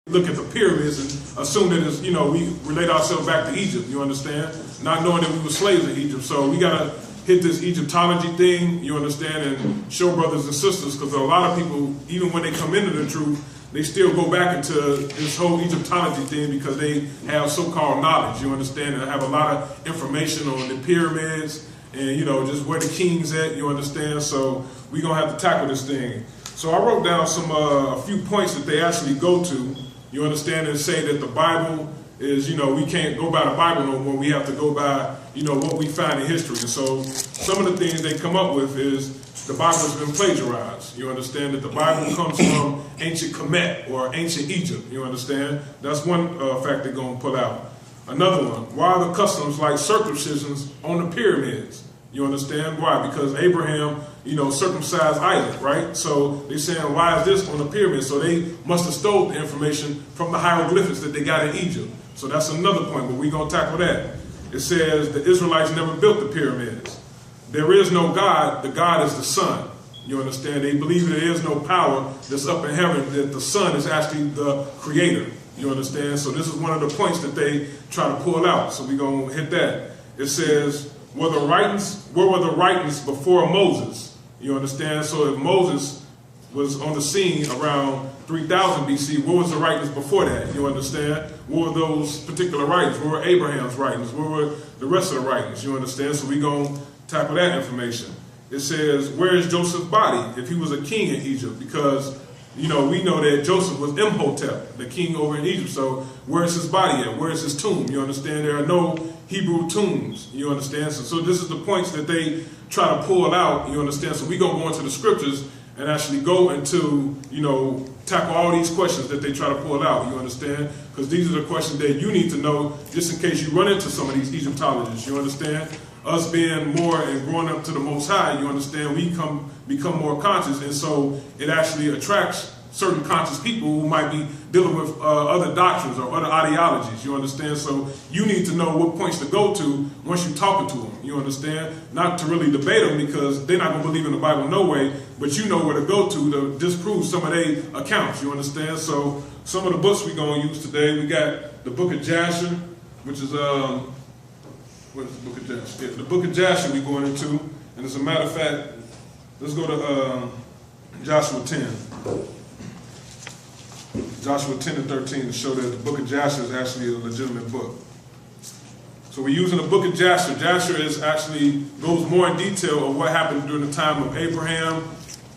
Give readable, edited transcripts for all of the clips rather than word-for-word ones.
look at the pyramids and assume that it's, we relate ourselves back to Egypt, you understand? Not knowing that we were slaves in Egypt. So we got to hit this Egyptology thing, you understand, and show brothers and sisters, because a lot of people, even when they come into the truth, they still go back into this whole Egyptology thing because they have so-called knowledge, you understand, and have a lot of information on the pyramids and, just where the king's at, you understand? So we're going to have to tackle this thing. So I wrote down a few points that they actually go to, you understand, and say that the Bible is, we can't go by the Bible no more. We have to go by, what we find in history. And so some of the things they come up with is the Bible has been plagiarized. You understand that the Bible comes from ancient Kemet or ancient Egypt. You understand? That's one fact they're going to pull out. Another one, why are the customs like circumcisions on the pyramids? You understand? Why? Because Abraham, circumcised Isaac, right? So they're saying, why is this on the pyramid? So they must have stole the information from the hieroglyphics that they got in Egypt. So that's another point, but we're going to tackle that. It says the Israelites never built the pyramids. There is no God. The God is the Son. You understand? They believe there is no power that's up in heaven, that the Son is actually the creator. You understand? So this is one of the points that they try to pull out. So we're going to hit that. It says, where were the writings before Moses? You understand? So if Moses was on the scene around 3000 BC, what was the writings before that? You understand? What were those particular writings? What were Abraham's writings? What were the rest of the writings? You understand? So we're going to tackle that information. It says, where is Joseph's body if he was a king in Egypt? Because, we know that Joseph was Imhotep, the king over in Egypt. So where's his body at? Where's his tomb? You understand? There are no Hebrew tombs. You understand? So this is the points that they try to pull out. You understand? So we're going to go into the scriptures and actually go into, tackle all these questions that they try to pull out. You understand? Because these are the questions that you need to know just in case you run into some of these Egyptologists. You understand? Us being more and growing up to the Most High, you understand, we become more conscious, and so it actually attracts certain conscious people who might be dealing with other doctrines or other ideologies, you understand? So you need to know what points to go to once you're talking to them, you understand? Not to really debate them because they're not going to believe in the Bible no way, but you know where to go to disprove some of their accounts, you understand? So some of the books we're going to use today, we got the Book of Jasher, which is what is the Book of Jasher? Yeah, the Book of Jasher we're going into, and as a matter of fact, let's go to Joshua 10. Joshua 10 and 13 to show that the Book of Jasher is actually a legitimate book. So we're using the Book of Jasher. Jasher goes more in detail of what happened during the time of Abraham,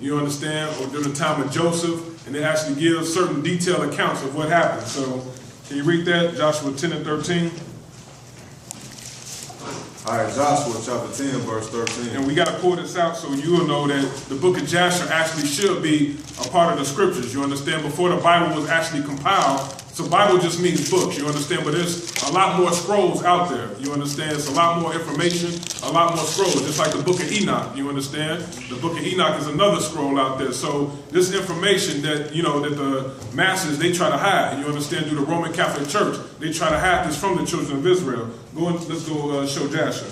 you understand, or during the time of Joseph, and it actually gives certain detailed accounts of what happened. So can you read that? Joshua 10 and 13. All right, Joshua chapter 10, verse 13. And we got to pull this out so you will know that the Book of Jasher actually should be a part of the scriptures. You understand? Before the Bible was actually compiled, so Bible just means books, you understand? But there's a lot more scrolls out there, you understand? It's a lot more information, a lot more scrolls, just like the Book of Enoch, you understand? The Book of Enoch is another scroll out there. So this information that, that the masses, they try to hide, you understand, through the Roman Catholic Church, they try to hide this from the children of Israel. Let's go show Jasher.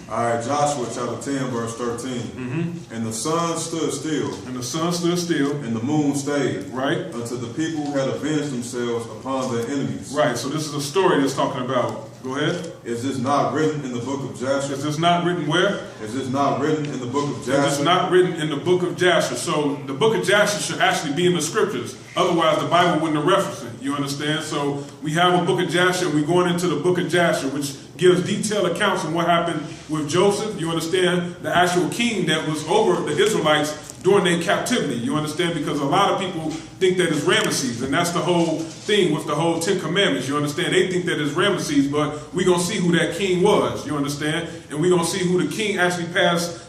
All right, Joshua chapter 10, verse 13. Mm-hmm. And the sun stood still. And the sun stood still. And the moon stayed. Right. Until the people had avenged themselves upon their enemies. Right, so this is a story that's talking about. Go ahead. Is this not written in the book of Jasher? Is this not written where? Is this not written in the book of Jasher? It is not written in the book of Jasher. So the book of Jasher should actually be in the scriptures. Otherwise, the Bible wouldn't have referenced it. You understand? So we have a book of Jasher, and we're going into the book of Jasher, which gives detailed accounts of what happened with Joseph. You understand? The actual king that was over the Israelites during their captivity. You understand? Because a lot of people think that it's Ramesses, and that's the whole thing with the whole 10 Commandments. You understand? They think that it's Ramesses, but we're going to see who that king was. You understand? And we're going to see who the king actually passed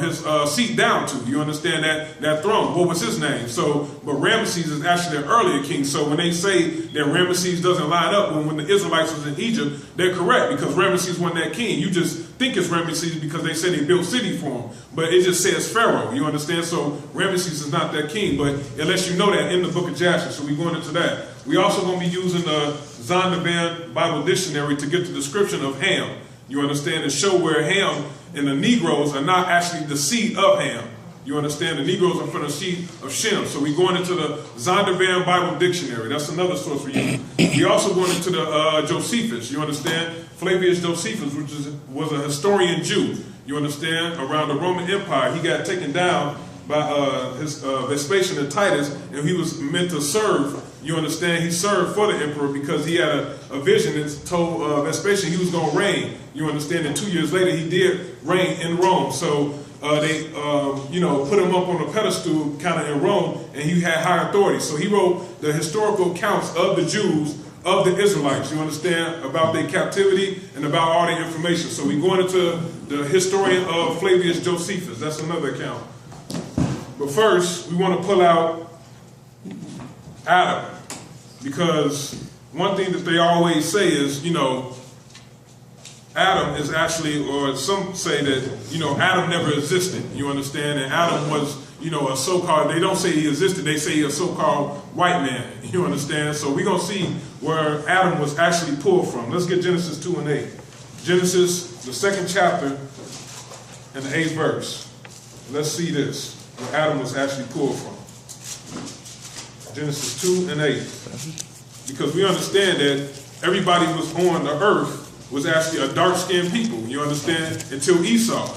his seat down to. You understand that throne? What was his name? So, but Ramesses is actually an earlier king. So when they say that Ramesses doesn't line up when the Israelites was in Egypt, they're correct because Ramesses wasn't that king. You just think it's Ramesses because they say they built city for him, but it just says Pharaoh. You understand? So Ramesses is not that king, but it lets you know that in the book of Jasher. So we're going into that. We also going to be using the Zondervan Bible Dictionary to get the description of Ham. You understand? And show where Ham and the Negroes are not actually the seed of Ham. You understand? The Negroes are from the seed of Shem. So we're going into the Zondervan Bible Dictionary. That's another source we use. We also going into the Josephus. You understand? Flavius Josephus, which was a historian Jew. You understand? Around the Roman Empire. He got taken down by Vespasian and Titus, and he was meant to serve. You understand? He served for the emperor because he had a vision and told Vespasian he was going to reign. You understand? And 2 years later, he did reign in Rome. So they, put him up on a pedestal kind of in Rome, and he had high authority. So he wrote the historical accounts of the Jews, of the Israelites, you understand, about their captivity and about all the information. So we're going into the historian of Flavius Josephus. That's another account. But first, we want to pull out Adam, because one thing that they always say is, Adam is actually, or some say that, Adam never existed, you understand, and Adam was, a so-called, they don't say he existed, they say a so-called white man, you understand? So we're going to see where Adam was actually pulled from. Let's get Genesis 2 and 8. Genesis, the 2nd chapter, and the 8th verse. Let's see this, where Adam was actually pulled from. Genesis 2 and 8. Because we understand that everybody was on the earth was actually a dark-skinned people, you understand, until Esau.